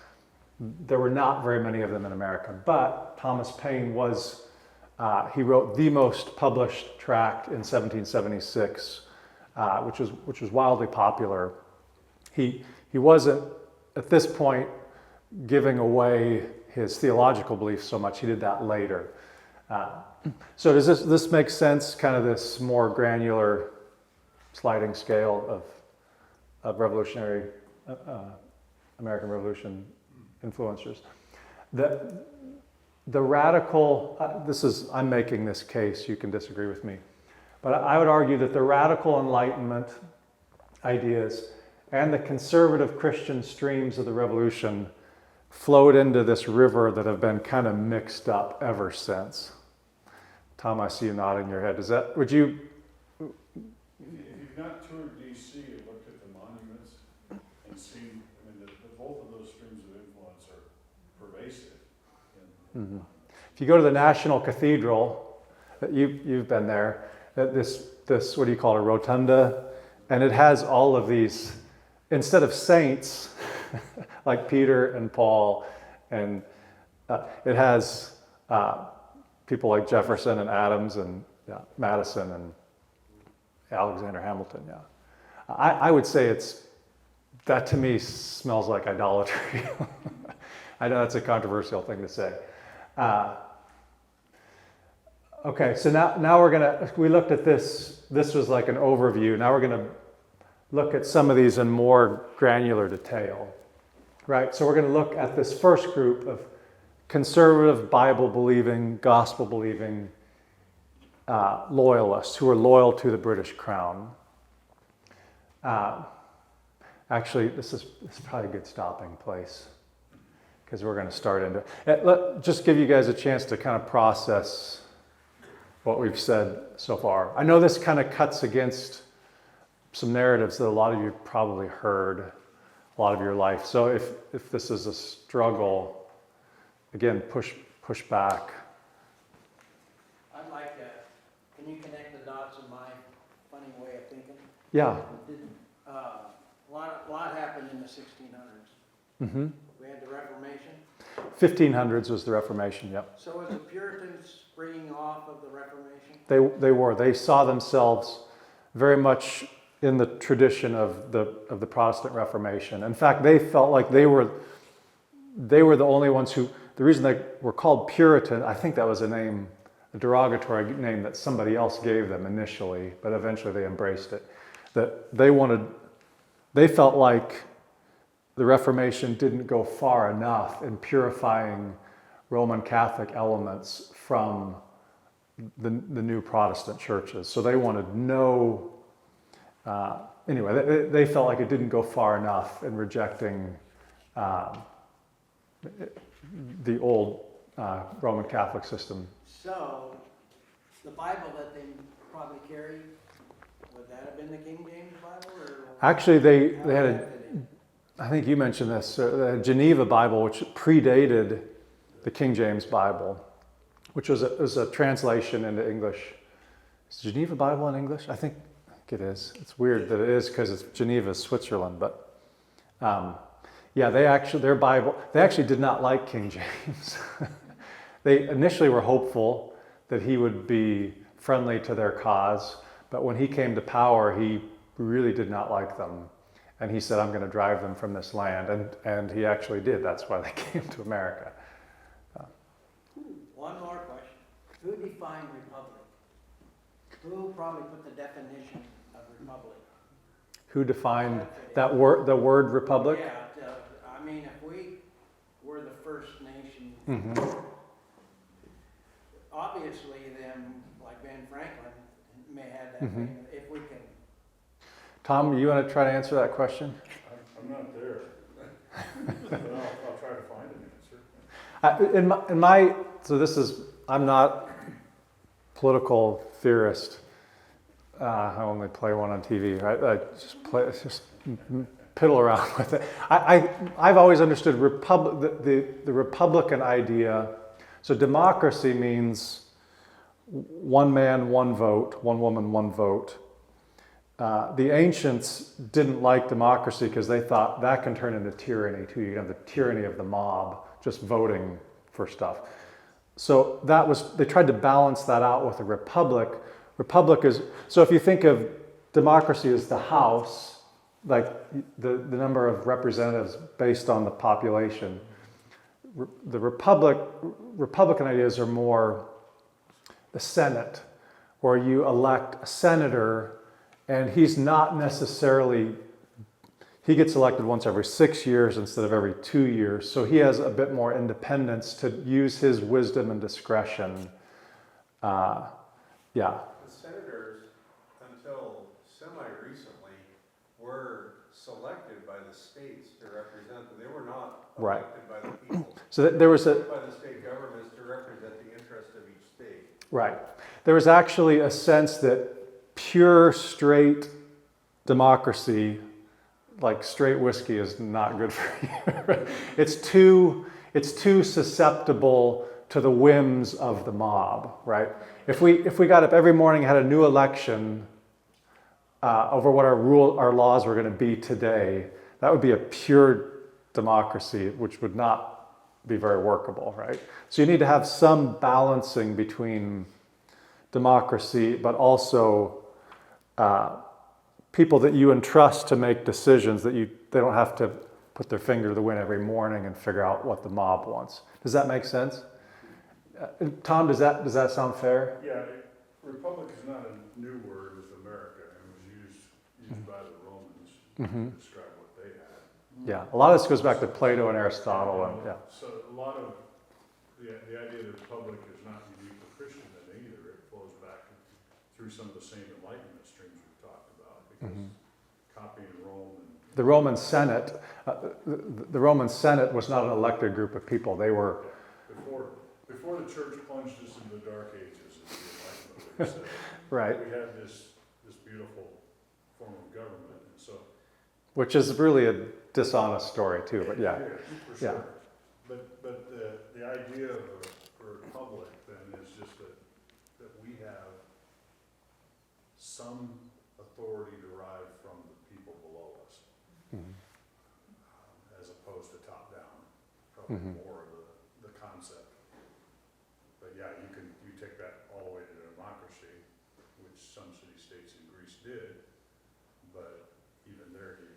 There were not very many of them in America, but Thomas Paine he wrote the most published tract in 1776, which was wildly popular. He wasn't, at this point, giving away his theological beliefs so much. He did that later. So does this make sense, kind of this more granular sliding scale of revolutionary American Revolution influencers? The radical, I'm making this case, you can disagree with me, but I would argue that the radical Enlightenment ideas and the conservative Christian streams of the Revolution flowed into this river that have been kind of mixed up ever since. Tom, I see you nodding your head. Would you? If you've not toured DC and looked at the monuments and seen, both of those streams of influence are pervasive. Mm-hmm. If you go to the National Cathedral, you've been there, this what do you call it, a rotunda, and it has all of these, instead of saints, like Peter and Paul, and it has people like Jefferson and Adams and Madison and Alexander Hamilton. Yeah, I would say it's that to me smells like idolatry. I know that's a controversial thing to say. Okay, so now we looked at this was like an overview. Now we're gonna look at some of these in more granular detail, right? So we're gonna look at this first group of conservative, Bible-believing, gospel-believing loyalists who are loyal to the British Crown. Actually, this is probably a good stopping place because we're going to start into it. Just give you guys a chance to kind of process what we've said so far. I know this kind of cuts against some narratives that a lot of you probably heard a lot of your life. So if this is a struggle, again, push back. I'd like to, can you connect the dots in my funny way of thinking? Yeah. A lot happened in the 1600s. Mm-hmm. We had the Reformation. 1500s was the Reformation, yep. So was the Puritans springing off of the Reformation? They were. They saw themselves very much in the tradition of the Protestant Reformation. In fact, they felt like they were the only ones who, the reason they were called Puritan, I think that was a derogatory name that somebody else gave them initially, but eventually they embraced it. That they felt like the Reformation didn't go far enough in purifying Roman Catholic elements from the new Protestant churches. So they wanted anyway, they felt like it didn't go far enough in rejecting the old Roman Catholic system. So the Bible that they probably carried, would that have been the King James Bible? Or Actually, they had I think you mentioned this, the Geneva Bible, which predated the King James Bible, which was a translation into English. Is Geneva Bible in English? I think it is. It's weird that it is because it's Geneva, Switzerland. But yeah, their Bible, they actually did not like King James. They initially were hopeful that he would be friendly to their cause, but when he came to power, he really did not like them. And he said, I'm going to drive them from this land. And he actually did. That's why they came to America. One more question. Who defined republic? Who probably put the definition of republic? Who defined the word republic? Yeah, I mean, if we were the first nation, Mm-hmm. obviously them, like Ben Franklin, may have that. Mm-hmm. If we can. Tom, you want to try to answer that question? I'm not there, but I'll try to find an answer. I'm not a political theorist. I only play one on TV, right? I just piddle around with it. I've always understood the Republican idea. So democracy means one man, one vote, one woman, one vote. The ancients didn't like democracy because they thought that can turn into tyranny too. You have the tyranny of the mob, just voting for stuff. So they tried to balance that out with a republic. Republic is, so if you think of democracy as the House, like the number of representatives based on the population, the Republican ideas are more the Senate, where you elect a senator. And he's not necessarily, he gets elected once every 6 years instead of every 2 years. So he has a bit more independence to use his wisdom and discretion. Yeah. The senators, until semi-recently, were selected by the states to represent them. They were not elected by the people. So there was by the state governments to represent the interest of each state. Right. There was actually a sense that pure, straight democracy, like straight whiskey, is not good for you. It's too susceptible to the whims of the mob, right? If we got up every morning and had a new election over what our laws were going to be today, that would be a pure democracy, which would not be very workable, right? So you need to have some balancing between democracy, but also people that you entrust to make decisions that they don't have to put their finger to the wind every morning and figure out what the mob wants. Does that make sense? Tom, does that sound fair? Yeah, republic is not a new word with America. It was used by the Romans to describe what they had. Yeah, a lot of this goes back to Plato and Aristotle. And, yeah. So a lot of the idea that republic is not unique to Christendom either. It flows back through some of the same Enlightenment streams we've talked about, because copying Rome and The Roman Senate, the Roman Senate was not an elected group of people. They were before the church plunged us into the dark ages, as the Enlightenment would say. right, We had this beautiful form of government, and so. which is really a dishonest story too. But yeah, For yeah. sure. But the idea of a republic then is just that we have some authority derived from the people below us, as opposed to top down. Probably more of the concept. But yeah, you take that all the way to democracy, which some city-states in Greece did, but even there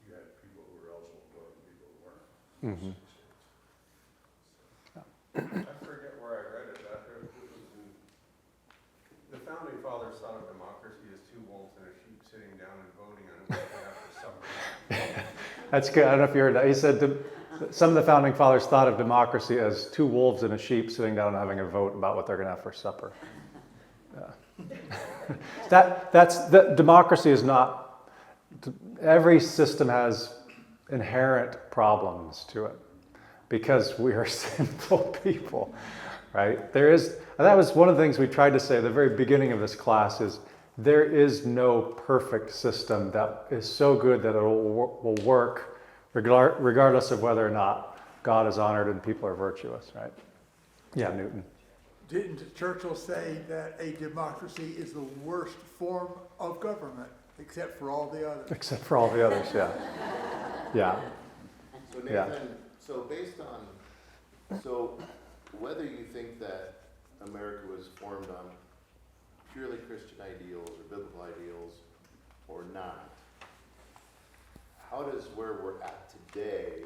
you had people who were eligible to vote and people who weren't. I forget where I read it. The founding fathers thought of democracy as two wolves and a sheep sitting down and voting on what they have for supper. That's good. I don't know if you heard that. He said some of the founding fathers thought of democracy as two wolves and a sheep sitting down and having a vote about what they're going to have for supper. Yeah. Democracy is not. Every system has inherent problems to it because we are sinful people, right? That was one of the things we tried to say at the very beginning of this class is there is no perfect system that is so good that it will work regardless of whether or not God is honored and people are virtuous, right? Yeah, Newton. Didn't Churchill say that a democracy is the worst form of government, except for all the others? Except for all the others, yeah. Yeah. So Nathan, so whether you think that America was formed on purely Christian ideals or biblical ideals or not, how does where we're at today,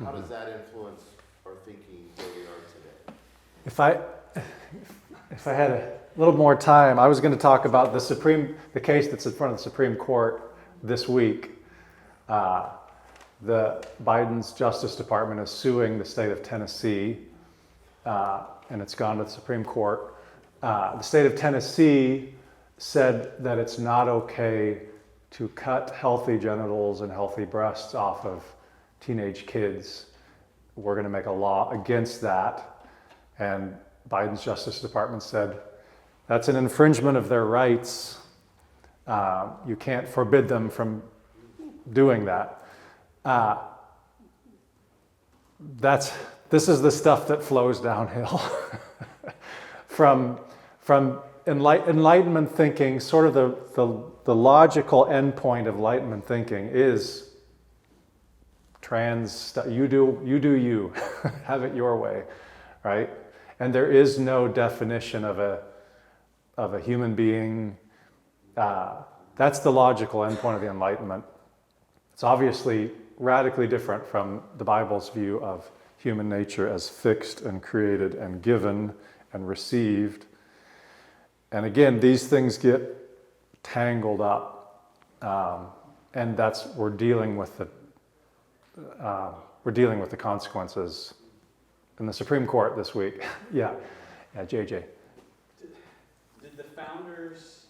how does that influence our thinking where we are today? If I had a little more time, I was going to talk about the case that's in front of the Supreme Court this week. The Biden's Justice Department is suing the state of Tennessee, and it's gone to the Supreme Court. The state of Tennessee said that it's not okay to cut healthy genitals and healthy breasts off of teenage kids. We're going to make a law against that. And Biden's Justice Department said that's an infringement of their rights. You can't forbid them from doing that. This is the stuff that flows downhill from Enlightenment thinking. Sort of the logical endpoint of Enlightenment thinking is you do you, have it your way, right? And there is no definition of a human being. That's the logical endpoint of the Enlightenment. It's obviously radically different from the Bible's view of human nature as fixed and created and given and received. And again, these things get tangled up, and we're dealing with the consequences in the Supreme Court this week. Yeah, JJ. Did the founders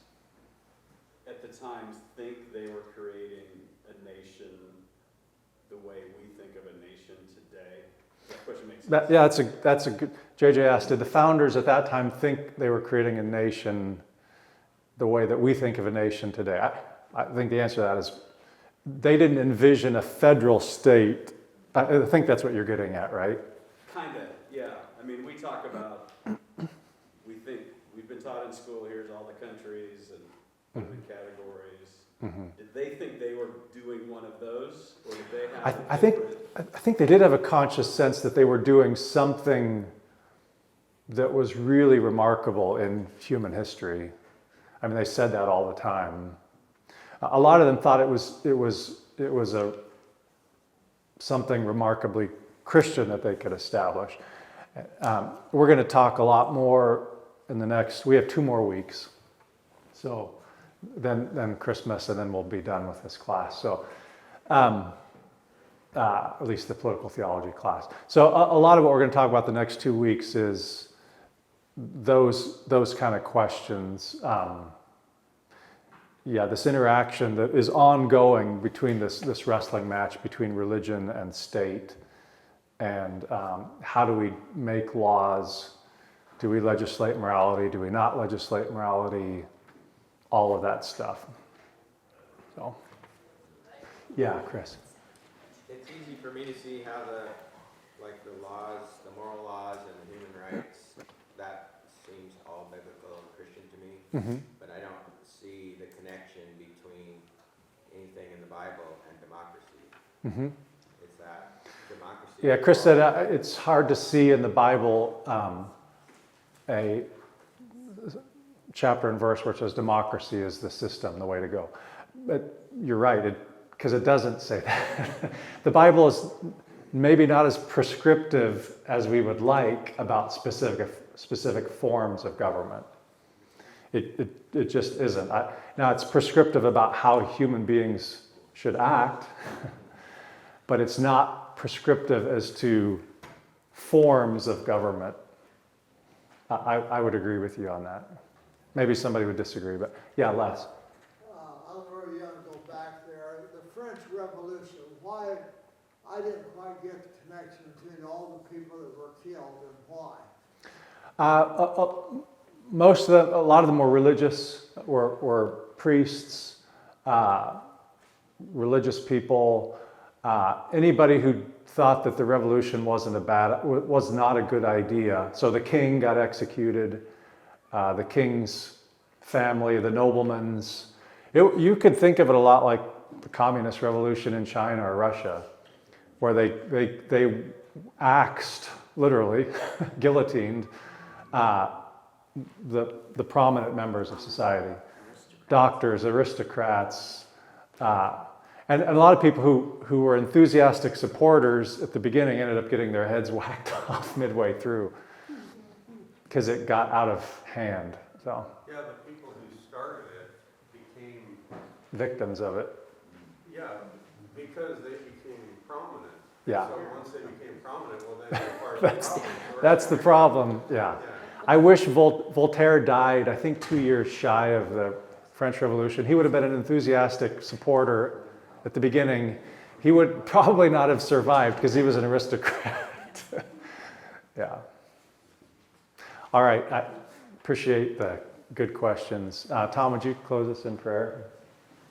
at the time think they were creating a nation the way we think of a nation today? That question makes sense. Yeah, that's a good. JJ asked, did the founders at that time think they were creating a nation the way that we think of a nation today? I think the answer to that is they didn't envision a federal state. I think that's what you're getting at, right? Kind of, yeah. I mean, we talk about, we've been taught in school, here's all the countries and the categories. Did they think they were doing one of those? Or did they have I think they did have a conscious sense that they were doing something that was really remarkable in human history. I mean, they said that all the time. A lot of them thought it was something remarkably Christian that they could establish. We're going to talk a lot more in the next. We have 2 more weeks, so then Christmas, and then we'll be done with this class. So. At least the political theology class. So a lot of what we're going to talk about the next 2 weeks is those kind of questions. This interaction that is ongoing between this wrestling match between religion and state, and how do we make laws? Do we legislate morality? Do we not legislate morality? All of that stuff. So, yeah, Chris. It's easy for me to see how the laws, the moral laws and the human rights, that seems all biblical and Christian to me. Mm-hmm. But I don't see the connection between anything in the Bible and democracy. Mm-hmm. Is that democracy? Yeah, Chris said it's hard to see in the Bible a chapter and verse where it says democracy is the system, the way to go. But you're right, because it doesn't say that. The Bible is maybe not as prescriptive as we would like about specific forms of government. It just isn't. Now it's prescriptive about how human beings should act, but it's not prescriptive as to forms of government. I would agree with you on that. Maybe somebody would disagree, but yeah, Les. I'm very young to go back there. The French Revolution, why, I didn't quite get the connection between all the people that were killed and why. Most of them, a lot of them were religious, were priests, religious people. Anybody who thought that the revolution was not a good idea. So the king got executed, the king's family, the noblemen's. You could think of it a lot like the communist revolution in China or Russia, where they axed, literally, guillotined the prominent members of society, doctors, aristocrats, and a lot of people who were enthusiastic supporters at the beginning ended up getting their heads whacked off midway through because it got out of hand. So Yeah, the people who started it became victims of it. Yeah, because they became prominent. Yeah. So once they became prominent, well, then they were part of the problem. That's the problem. Yeah. I wish Voltaire died, I think 2 years shy of the French Revolution. He would have been an enthusiastic supporter at the beginning. He would probably not have survived because he was an aristocrat. Yeah. All right. I appreciate the good questions. Tom, would you close us in prayer?